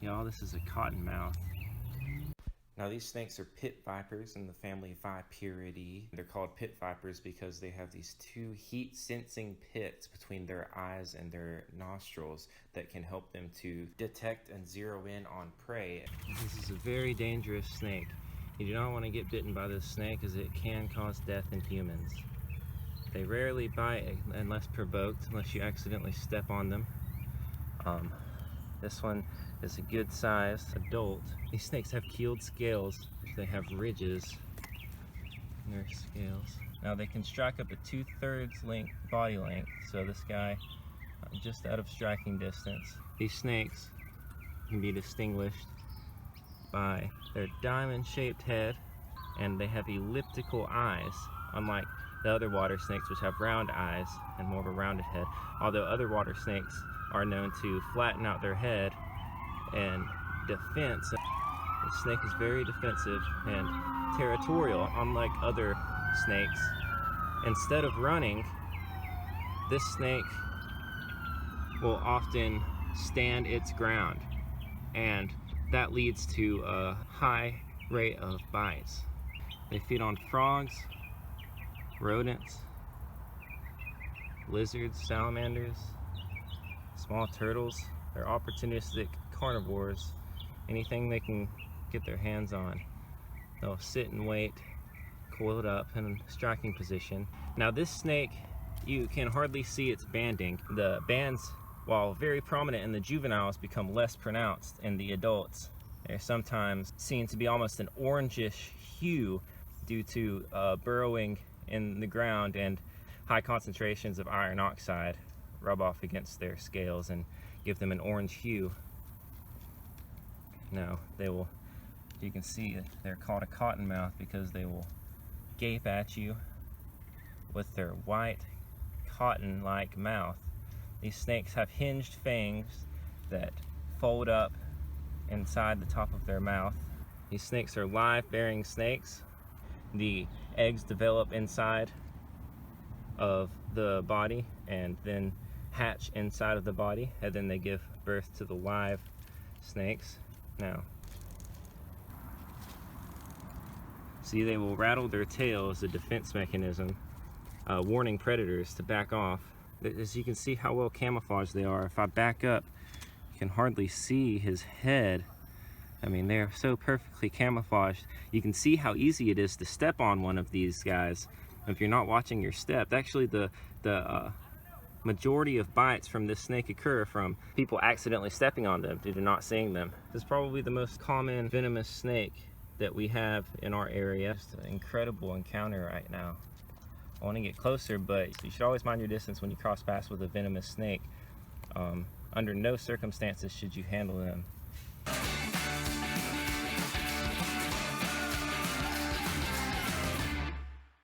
y'all. This is a cottonmouth. Now these snakes are pit vipers in the family Viperidae. They're called pit vipers because they have these two heat-sensing pits between their eyes and their nostrils that can help them to detect and zero in on prey. This is a very dangerous snake. You do not want to get bitten by this snake as it can cause death in humans. They rarely bite unless provoked, unless you accidentally step on them. This one is a good sized adult. These snakes have keeled scales. They have ridges in their scales. Now they can strike up to 2/3 length body length, so this guy just out of striking distance. These snakes can be distinguished by their diamond shaped head, and they have elliptical eyes, unlike the other water snakes which have round eyes and more of a rounded head, although other water snakes are known to flatten out their head and defense. The snake is very defensive and territorial, unlike other snakes. Instead of running, this snake will often stand its ground, and that leads to a high rate of bites. They feed on frogs, rodents, lizards, salamanders, small turtles. They're opportunistic carnivores. Anything they can get their hands on, they'll sit and wait, coiled up in a striking position. Now this snake, you can hardly see its banding. The bands, while very prominent in the juveniles, become less pronounced in the adults. They're sometimes seen to be almost an orangish hue due to burrowing in the ground, and high concentrations of iron oxide rub off against their scales and give them an orange hue. Now they will, you can see they're called a cottonmouth because they will gape at you with their white cotton-like mouth. These snakes have hinged fangs that fold up inside the top of their mouth. These snakes are live-bearing snakes. The eggs develop inside of the body and then hatch inside of the body, and then they give birth to the live snakes. Now, see, they will rattle their tail as a defense mechanism, warning predators to back off. As you can see how well camouflaged they are. If I back up, you can hardly see his head. I mean, they're so perfectly camouflaged. You can see how easy it is to step on one of these guys if you're not watching your step. Actually, the majority of bites from this snake occur from people accidentally stepping on them due to not seeing them. This is probably the most common venomous snake that we have in our area. Just an incredible encounter right now. I want to get closer, but you should always mind your distance when you cross paths with a venomous snake. Under no circumstances should you handle them.